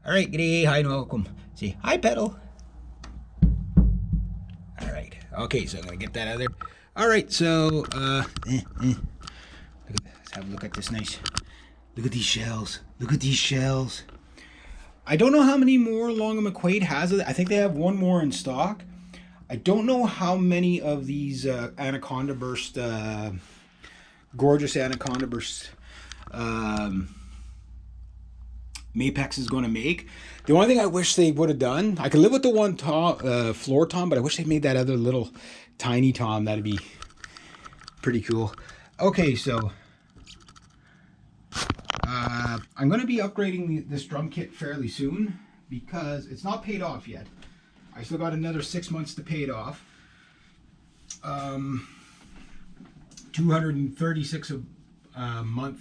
All right, good day, hi, and welcome. See, hi, pedal. All right, okay, so I'm gonna get that out of there. All right, so let's have a look at this nice. Look at these shells. Look at these shells. I don't know how many more Long and McQuaid has. I think they have one more in stock. I don't know how many of these Anaconda Burst, gorgeous Anaconda Burst Mapex is going to make. The only thing I wish they would have done, I could live with the one tom, floor tom, but I wish they made that other little tiny tom. That'd be pretty cool. Okay, so I'm going to be upgrading this drum kit fairly soon because it's not paid off yet. I still got another 6 months to pay it off. 236 a month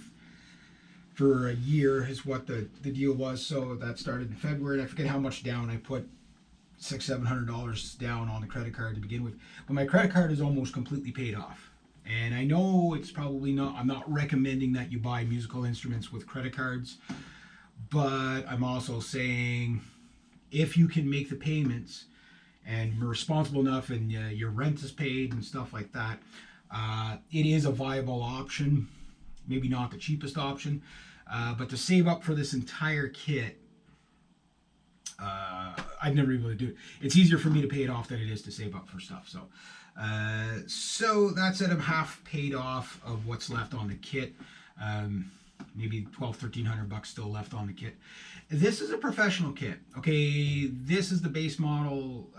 for a year is what the deal was. So that started in February. And I forget how much down I put, $600-700 down on the credit card to begin with. But my credit card is almost completely paid off. And I know it's probably not, I'm not recommending that you buy musical instruments with credit cards, but I'm also saying if you can make the payments and you're responsible enough and your rent is paid and stuff like that, it is a viable option. Maybe not the cheapest option, but to save up for this entire kit, I've never been able to do it. It's easier for me to pay it off than it is to save up for stuff. So that's it. I'm half paid off of what's left on the kit. Maybe $1,200-1,300 still left on the kit. This is a professional kit. Okay, this is the base model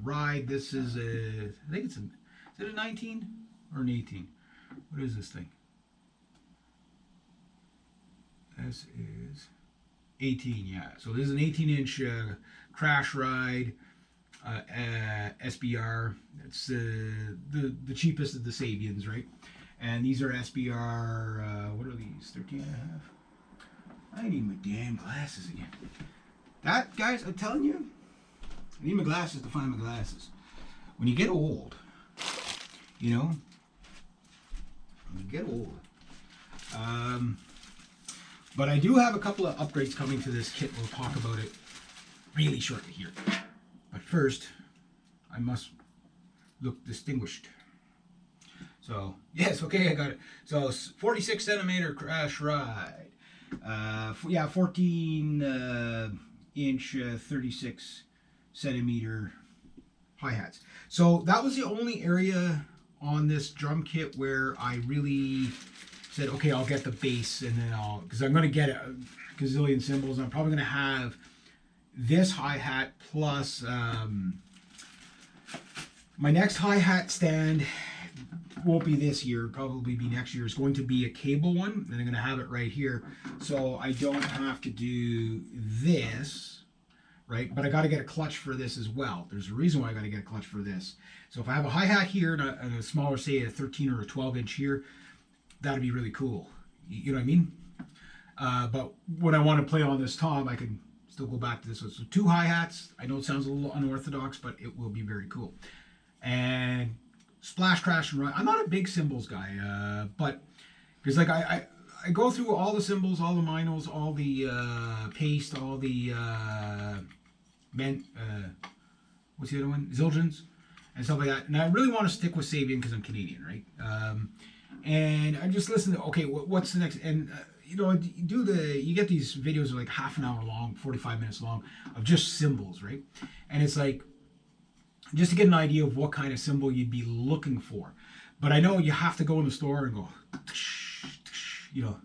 ride. This is I think it's is it a 19 or an 18? What is this thing? This is 18, yeah. So this is an 18-inch crash ride SBR. It's the cheapest of the Sabians, right? And these are SBR. What are these? 13 and a half. I need my damn glasses again. That, guys, I'm telling you, I need my glasses to find my glasses. When you get old, you know, when you get old. But I do have a couple of upgrades coming to this kit. We'll talk about it really shortly here. But first, I must look distinguished. So, yes, okay, I got it. So, 46 centimeter crash ride. Yeah, 14 inch, 36 centimeter hi-hats. So, that was the only area on this drum kit where I really said, okay, I'll get the bass and then because I'm going to get a gazillion cymbals. And I'm probably going to have this hi-hat plus my next hi-hat stand won't be this year, probably be next year. It's going to be a cable one, and I'm going to have it right here, so I don't have to do this, right? But I got to get a clutch for this as well. There's a reason why I got to get a clutch for this. So if I have a hi-hat here and a smaller, say a 13 or a 12 inch here, that'd be really cool. You know what I mean? But when I want to play on this tom, I can still go back to this one. So 2 hi-hats. I know it sounds a little unorthodox, but it will be very cool. And splash, crash, and run. I'm not a big cymbals guy, but because like I go through all the cymbals, all the minos, all the paste, all the what's the other one? Zildjians and stuff like that. And I really want to stick with Sabian because I'm Canadian, right? And I just listen to, okay, what's the next? And you know, you get these videos like half an hour long, 45 minutes long of just cymbals, right? And it's like, just to get an idea of what kind of cymbal you'd be looking for. But I know you have to go in the store and go, you know.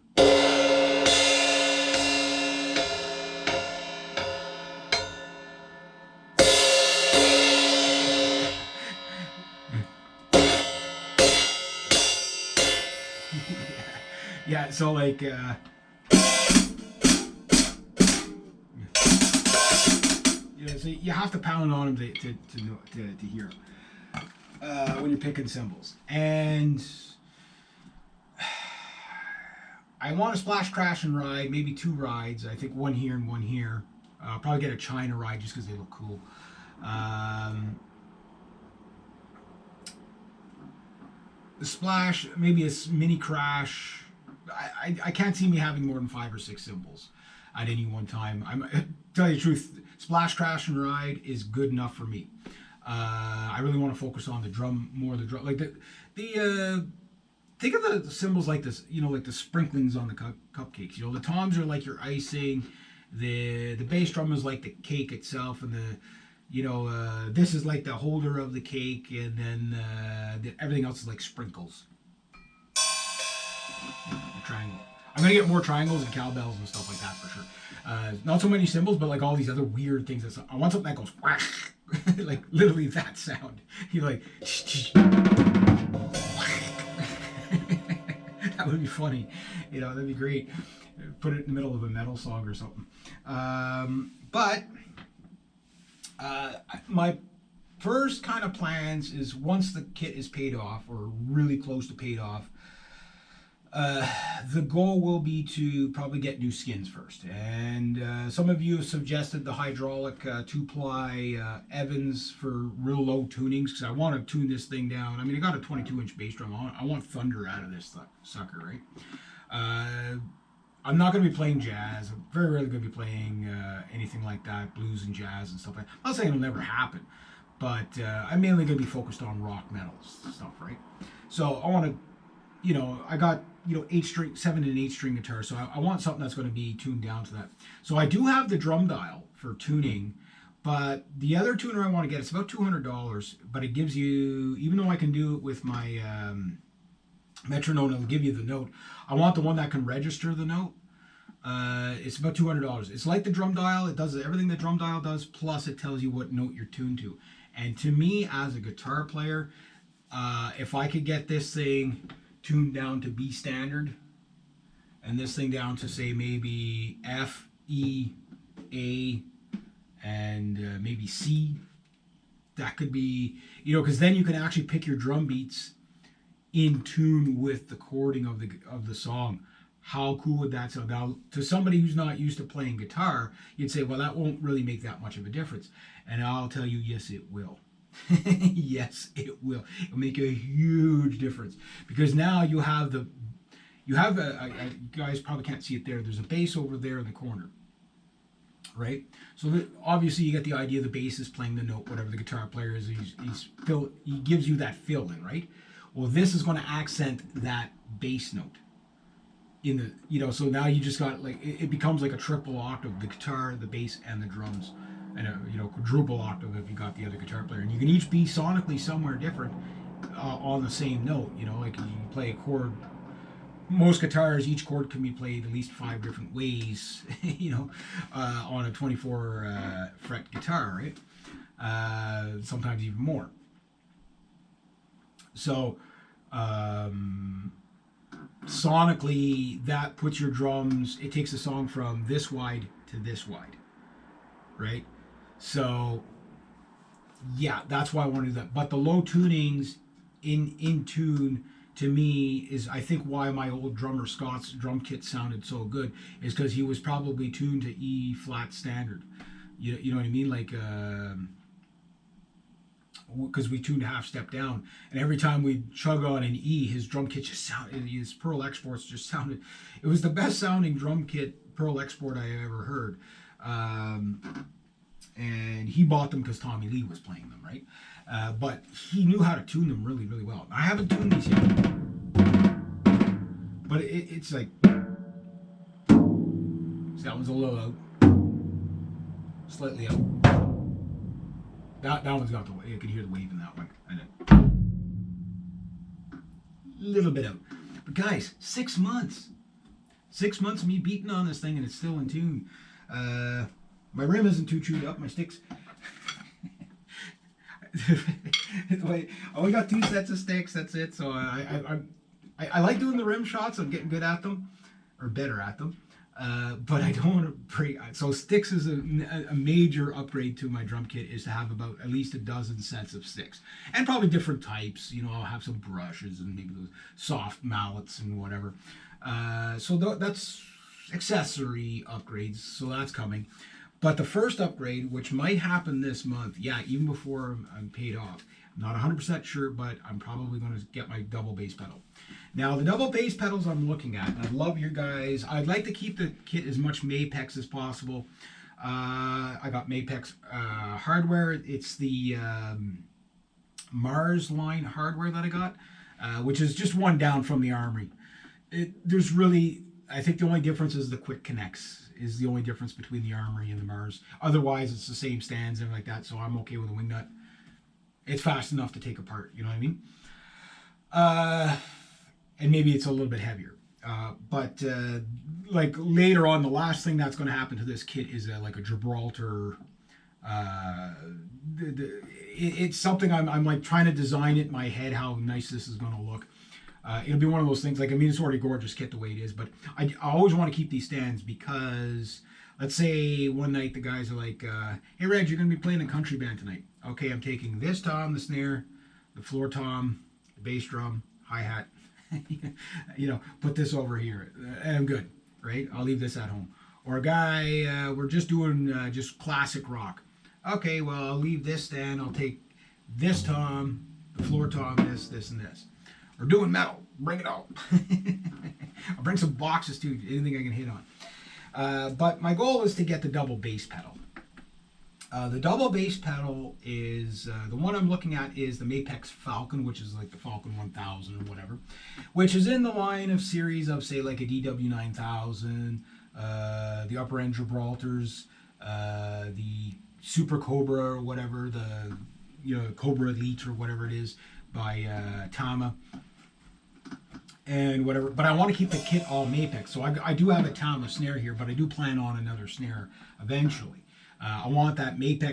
Yeah, so like, so you have to pound on them to hear when you're picking cymbals. And I want to splash, crash, and ride, maybe 2 rides. I think one here and one here. I'll probably get a China ride just because they look cool. The splash, maybe a mini crash. I can't see me having more than 5 or 6 cymbals. at any one time. Tell you the truth, Splash Crash and Ride is good enough for me. I really want to focus on the drum more. The drum, like the think of the cymbals like this, like the sprinklings on the cupcakes. The toms are like your icing. The bass drum is like the cake itself, and this is like the holder of the cake, and then everything else is like sprinkles. Triangle. I'm gonna get more triangles and cowbells and stuff like that for sure. Not so many cymbals, but like all these other weird things. I want something that goes whack, like literally that sound. You're like, that would be funny. That'd be great. Put it in the middle of a metal song or something. But my first kind of plans is once the kit is paid off or really close to paid off, the goal will be to probably get new skins first. And some of you have suggested the hydraulic 2-ply Evans for real low tunings, because I want to tune this thing down. I mean, I got a 22-inch bass drum. I want thunder out of this sucker, right? I'm not going to be playing jazz. I'm very rarely going to be playing anything like that, blues and jazz and stuff like that. I'm not saying it'll never happen, but I'm mainly going to be focused on rock metals stuff, right? So I want to, I got 7 and 8 string guitar, so I want something that's going to be tuned down to that. So I do have the drum dial for tuning, but the other tuner I want to get, it's about $200, but it gives you, even though I can do it with my metronome, it'll give you the note. I want the one that can register the note. It's about $200. It's like the drum dial. It does everything the drum dial does, plus it tells you what note you're tuned to. And to me, as a guitar player, if I could get this thing tuned down to B standard, and this thing down to say maybe F, E, A, and maybe C, that could be, because then you can actually pick your drum beats in tune with the chording of the song. How cool would that sound? Now, to somebody who's not used to playing guitar, you'd say, well, that won't really make that much of a difference. And I'll tell you, yes, it will. Yes, it will. It'll make a huge difference, because now you have you guys probably can't see it there. There's a bass over there in the corner, right? So obviously you get the idea. The bass is playing the note, whatever the guitar player is. He gives you that fill in, right? Well, this is going to accent that bass note in the, so now you just got like, it becomes like a triple octave: the guitar, the bass, and the drums, and a quadruple octave if you got the other guitar player. And you can each be sonically somewhere different on the same note. Like you play a chord. Most guitars, each chord can be played at least 5 different ways, on a 24 fret guitar, right? Sometimes even more. So, sonically, that puts your drums, it takes a song from this wide to this wide, right? So, yeah, that's why I want to do that. But the low tunings in tune, to me, is I think why my old drummer Scott's drum kit sounded so good, is because he was probably tuned to E flat standard. You know what I mean? Like, because we tuned a half step down, and every time we chug on an E, his drum kit just sounded, his Pearl exports just sounded, it was the best sounding drum kit Pearl export I ever heard. And he bought them because Tommy Lee was playing them, right? But he knew how to tune them really, really well. I haven't tuned these yet, but it's like, so that one's a little out, slightly out. That one's got the, you can hear the wave in that one, and then a little bit out. But guys, 6 months. 6 months of me beating on this thing, and it's still in tune. My rim isn't too chewed up. My sticks. I only got 2 sets of sticks. That's it. So I like doing the rim shots. I'm getting good at them, or better at them. But I don't want to break. So sticks is a major upgrade to my drum kit, is to have about at least a dozen sets of sticks, and probably different types. I'll have some brushes and maybe those soft mallets and whatever. So that's accessory upgrades. So that's coming. But the first upgrade, which might happen this month, yeah, even before I'm paid off, I'm not 100% sure, but I'm probably going to get my double bass pedal. Now, the double bass pedals I'm looking at, and I'd love your guys, I'd like to keep the kit as much Mapex as possible. I got Mapex hardware. It's the Mars line hardware that I got, which is just one down from the Armory. There's really, I think the only difference is the quick connects is the only difference between the Armory and the Mars. Otherwise, it's the same stands and like that, so I'm okay with the wing nut. It's fast enough to take apart, you know what I mean? And maybe it's a little bit heavier. But like later on, the last thing that's going to happen to this kit is like a Gibraltar. It's something I'm like trying to design it in my head how nice this is going to look. It'll be one of those things, like, I mean, it's already gorgeous kit the way it is, but I always want to keep these stands because, let's say one night the guys are like, hey, Reg, you're going to be playing a country band tonight. Okay, I'm taking this tom, the snare, the floor tom, the bass drum, hi-hat, you know, put this over here, and I'm good, right? I'll leave this at home. Or a guy, we're just doing just classic rock. Okay, well, I'll leave this stand, I'll take this tom, the floor tom, this, and this. Or doing metal, bring it on. I'll bring some boxes too, anything I can hit on. But my goal is to get the double bass pedal. The double bass pedal is, the one I'm looking at is the Mapex Falcon, which is like the Falcon 1000 or whatever, which is in the line of series of, say, like a DW9000, the upper end Gibraltars, the Super Cobra or whatever, the, you know, Cobra Elite or whatever it is by Tama. And whatever, but I want to keep the kit all Mapex. So I do have a Tama snare here, but I do plan on another snare eventually. I want that Mapex